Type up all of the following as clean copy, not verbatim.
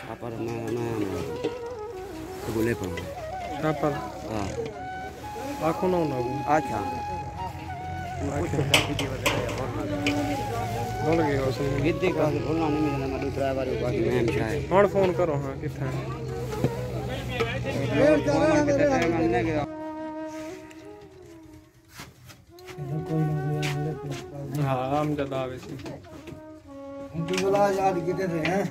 Apa namanya? Boleh pun. Apa? Aku nau nabu. अच्छा बोल गए हो सुन गिद्दी का बोलना नहीं मिलना मैं दूसरा बार बाकी मैं शायद और फोन करो हाँ कितना हाँ हम ज्यादा आवे सी उनकी बोला याद कितने थे हैं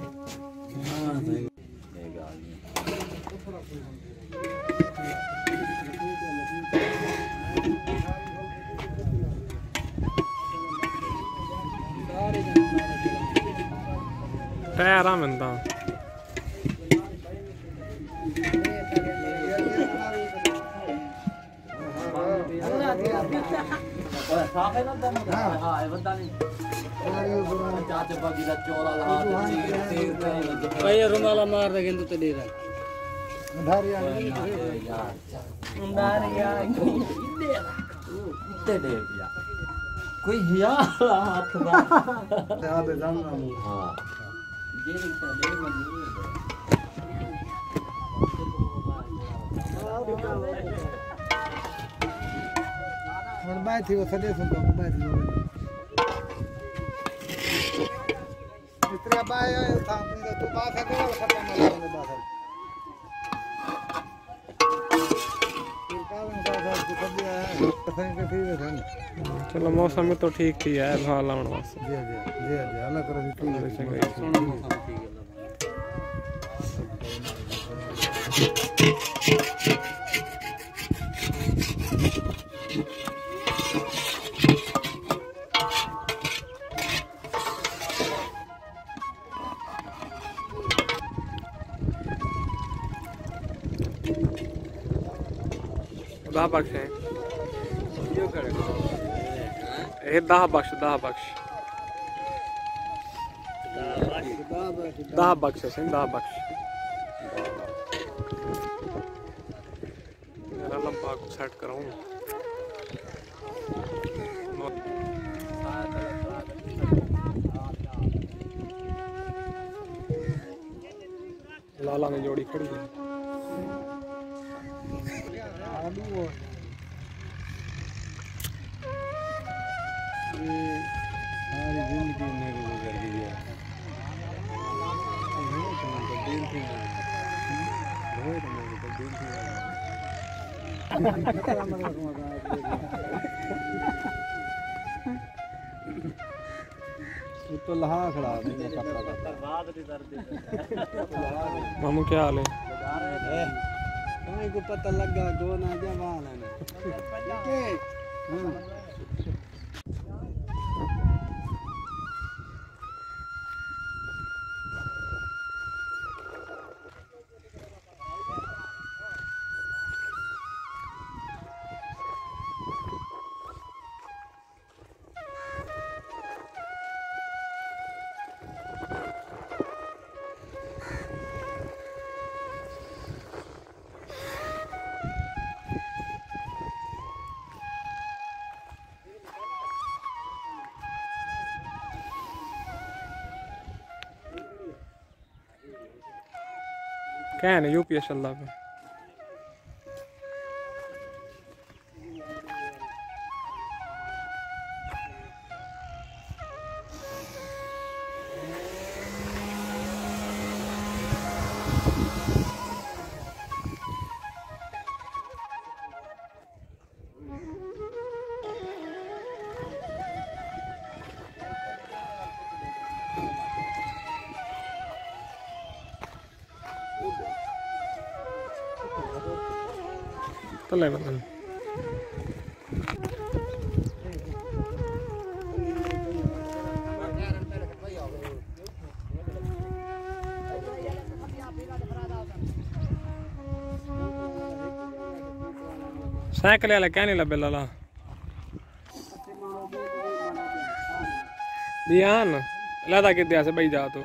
टायर आमंदा रुमाला मार दे तो दे रहा कोई हिया हाथ में हाँ मैं थी वो सदे सुनता हूँ मैं थी इतना बाय था अपनी तो बात है कोई खत्म नहीं होने बात है फिर का सब दिया है कहीं पे ठीक है चलो मौसम में तो ठीक ही है भाव लाने वास्ते जी अल्लाह करो ठीक है सोना मौसम ठीक है दह बख्श है ये दह बख्श है दह बख्श मेरा लंबा को सेट कराऊं लाला में जोड़ी खड़ी है सारी जिंदगी मेरी गुजर गई है तो लहा खड़ा मामू क्या हाल है को पता लगा गोना जवान है क्या है ना यूपीएस अल्लाह पे तले बदल साइकिल वाला क्या नहीं लबे लाला बियान लादा के दिया से भाई जा तो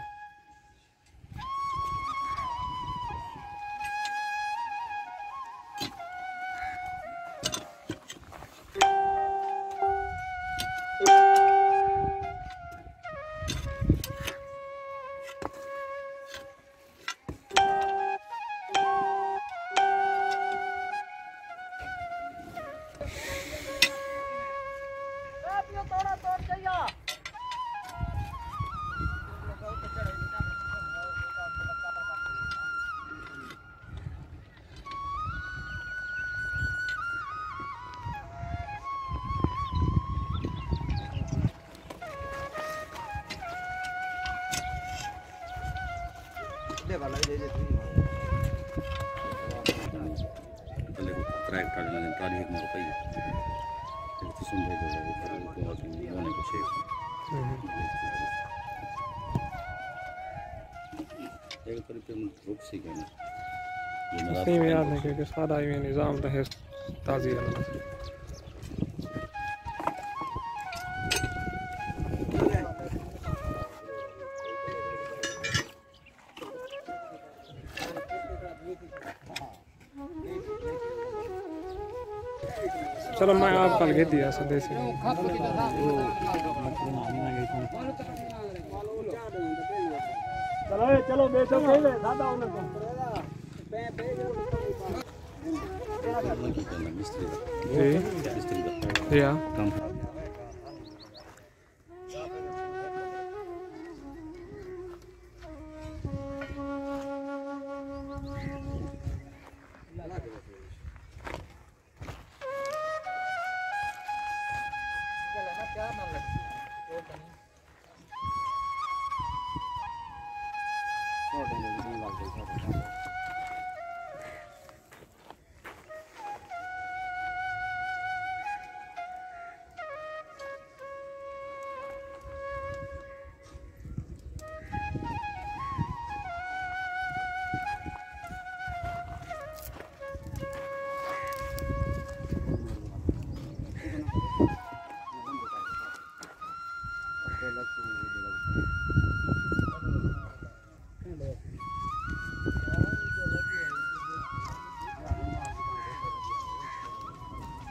बड़े वाला दे दे पहले को ट्रैक्टर लगे ट्राली एक में रुपई एक तो सुन दे को होने को शेख एक तरीके में रुक सी गए सही में याद है क्योंकि सारा ये निज़ाम तो है ताज़ी वाला चलो मैं आप कल घेती है देसी चलो चलो बेचो पहले दादा उन्हें जी या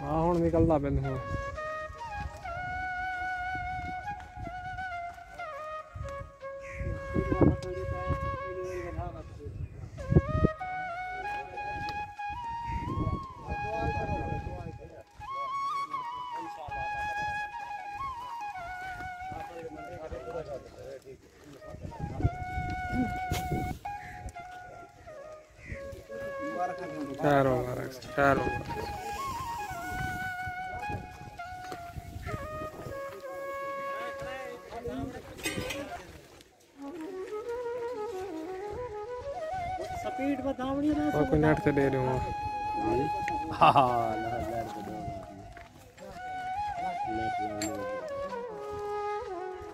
हाँ हुण निकलदा पैंदा हुण खैर स्पीड बतावनी ना और कोई नेट से दे रहे हो हां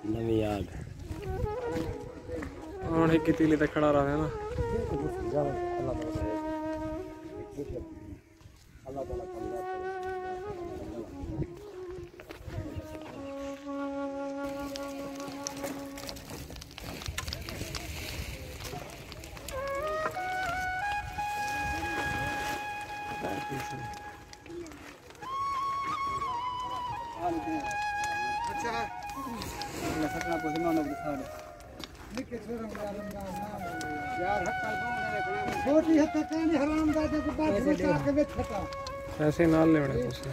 नवी याद और एक तीली तक खड़ा रहा है ना अच्छा मैं सपना को सुना दिखा दे लिखे छोरा यार हक्का बोलने छोटी हत्ता कहनी हरामजादे को बात बचा के बेच खता ऐसे नाल लेवणे तुसी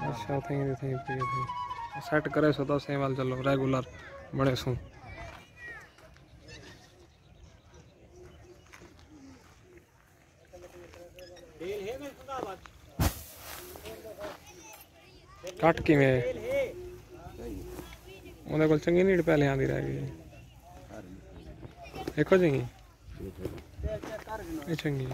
अच्छा थी सेट करे सो तो सेवाल चलो रेगुलर बड़े सू कट कि उन्हें को चंगी नीड पहले आती रह गई देखो चंगी ये चंगी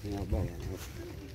यहाँ बाबा